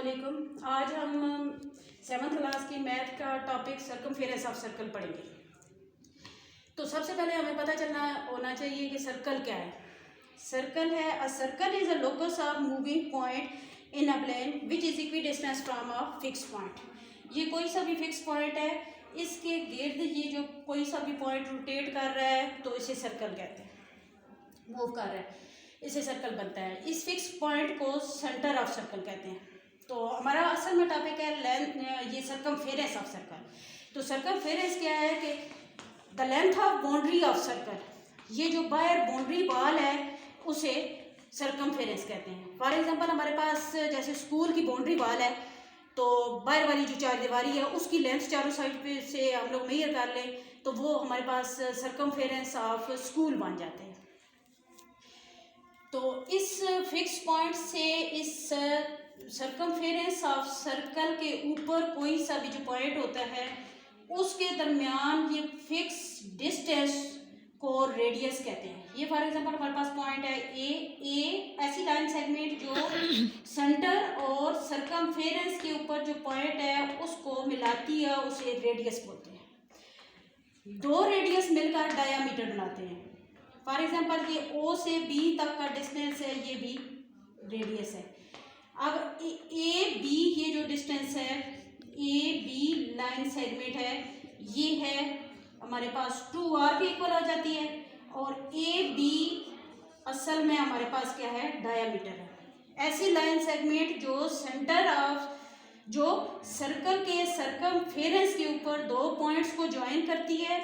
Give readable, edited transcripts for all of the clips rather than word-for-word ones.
अस्सलामुअलैकुम। आज हम 7th क्लास की मैथ का टॉपिक सर्कमफेरेंस ऑफ सर्कल पढ़ेंगे। तो सबसे पहले हमें पता चलना होना चाहिए कि सर्कल क्या है। सर्कल है a circle is a locus of moving point in a plane which is equidistance from a fix point. ये कोई सा भी फिक्स पॉइंट है, इसके गिर्द ये जो कोई सा भी पॉइंट रोटेट कर रहा है तो इसे सर्कल कहते हैं, मूव कर रहा है, इसे सर्कल बनता है। इस फिक्स पॉइंट को सेंटर ऑफ सर्कल कहते हैं। तो हमारा असल में टॉपिक है लेंथ, ये सर्कमफेरेंस ऑफ सर्कल। तो सर्कमफेरेंस क्या है कि the length of boundary of circle. ये जो बाहर बाउंड्री वॉल है उसे सर्कमफेरेंस कहते हैं। फॉर एग्जांपल हमारे पास जैसे स्कूल की बाउंड्री वॉल है, तो बाहर वाली जो चार दीवारी है उसकी लेंथ चारों साइड पे से हम लोग मेजर कर लें तो वो हमारे पास सर्कमफेरेंस ऑफ स्कूल बन जाते हैं। तो इस फिक्स पॉइंट से इस सर्कमफेरेंस ऑफ सर्कल के ऊपर कोई सा भी जो पॉइंट होता है उसके दरमियान ये फिक्स डिस्टेंस को रेडियस कहते हैं। ये फॉर एग्जांपल हमारे पास पॉइंट है ए ऐसी लाइन सेगमेंट जो सेंटर और सर्कमफेरेंस के ऊपर जो पॉइंट है उसको मिलाती है, उसे रेडियस बोलते हैं। दो रेडियस मिलकर डायामीटर बनाते हैं। फॉर एग्जांपल ये ओ से बी तक का डिस्टेंस है, ये भी रेडियस है। अब ए बी ये जो डिस्टेंस है, ए बी लाइन सेगमेंट है, ये है हमारे पास 2r के इक्वल हो जाती है, और ए बी असल में हमारे पास क्या है, डायामीटर है। ऐसी लाइन सेगमेंट जो सेंटर ऑफ जो सर्कल के सर्कमफेरेंस के ऊपर दो पॉइंट्स को ज्वाइन करती है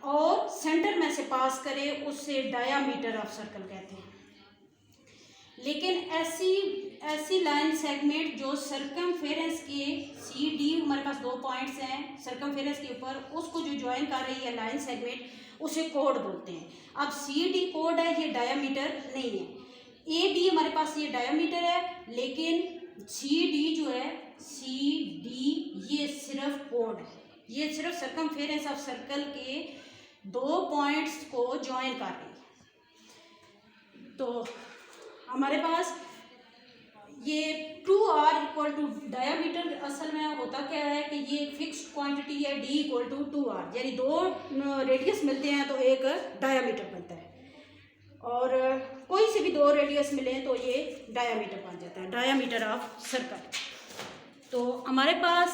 और सेंटर में से पास करे उसे डायामीटर ऑफ सर्कल कहते हैं। लेकिन ऐसी लाइन सेगमेंट जो सर्कमफेरेंस के सी डी हमारे पास दो पॉइंट्स हैं सर्कमफेरेंस के ऊपर, उसको जो ज्वाइन कर रही है लाइन सेगमेंट, उसे कोड बोलते हैं। अब सी डी कोड है, ये डायामीटर नहीं है। ए बी हमारे पास ये डायामीटर है, लेकिन सी डी जो है, सी डी ये सिर्फ कोड है, ये सिर्फ सर्कमफेरेंस ऑफ सर्कल के दो पॉइंट्स को ज्वाइन कर रही है। तो हमारे पास ये 2r इक्वल टू डायामीटर असल में होता क्या है कि ये फिक्स्ड क्वांटिटी है d इक्वल टू 2r, यानी दो रेडियस मिलते हैं तो एक डायामीटर बनता है, और कोई से भी दो रेडियस मिले तो ये डायामीटर बन जाता है, डायामीटर ऑफ सर्कल। तो हमारे पास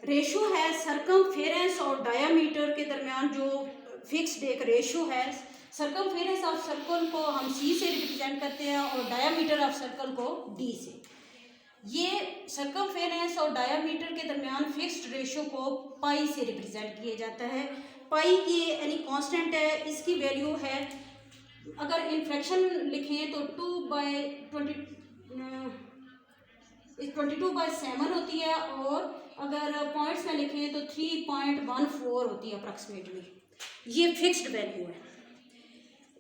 रेशो है सर्कमफेरेंस और डायामीटर के दरमियान, जो फिक्स्ड एक रेशो है। सर्कमफेरेंस ऑफ सर्कल को हम c से रिप्रेजेंट करते हैं और डायामीटर ऑफ सर्कल को d से। ये सर्कमफेरेंस और डायामीटर के दरमियान फिक्स्ड रेशो को पाई से रिप्रेजेंट किया जाता है। पाई की यानी कांस्टेंट है, इसकी वैल्यू है, अगर इन फ्रैक्शन लिखें तो 22/7 होती है, और अगर पॉइंट्स में लिखें तो 3.14 होती है अप्रॉक्सीमेटली। ये फिक्स्ड वैल्यू है।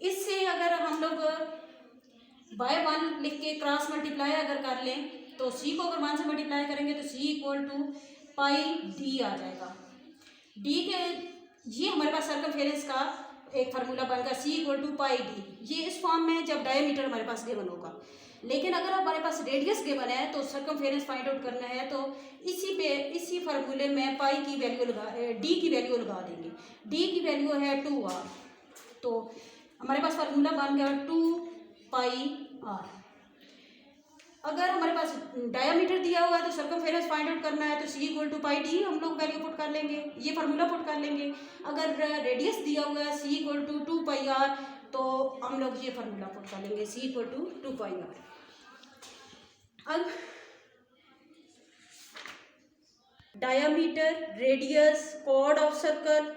इससे अगर हम लोग बाय 1 लिख के क्रॉस मल्टीप्लाई अगर कर लें तो c को अगर 1 से मल्टीप्लाई करेंगे तो c equal to pi D आ जाएगा। d के ये हमारे पास सर्कमफेरेंस का एक फार्मूला बनेगा, c equal to pi D. ये इस फॉर्म में जब डायमीटर हमारे पास गिवन होगा। लेकिन अगर हमारे पास रेडियस गिवन है तो सर्कमफेरेंस फाइंड आउट करना है तो इसी फार्मूले में पाई की वैल्यू डी की वैल्यू लगा देंगे। डी की वैल्यू है 2r, तो हमारे पास फार्मूला बन गया 2πr। अगर हमारे पास डायामीटर दिया हुआ है तो सर्कमफेरेंस फाइंड आउट करना है तो c equal to pi D हम लोग वैल्यू पुट कर लेंगे, ये फार्मूला पुट कर लेंगे। अगर रेडियस दिया हुआ है c इक्वल टू 2πr तो हम लोग ये फार्मूला पुट कर लेंगे, c इक्वल टू 2πr। अब diameter, radius, chord of circle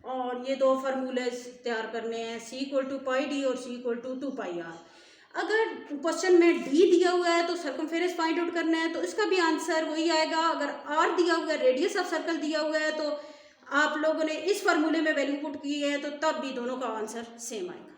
और ये दो फार्मूलेज तैयार करने हैं, c equal to pi D और c इक्वल टू 2πr। अगर क्वेश्चन में d दिया हुआ है तो सर्कमफेरेंस फाइंड आउट करना है तो इसका भी आंसर वही आएगा। अगर r दिया हुआ है, रेडियस ऑफ सर्कल दिया हुआ है, तो आप लोगों ने इस फार्मूले में वैल्यू पुट की है तो तब भी दोनों का आंसर सेम आएगा।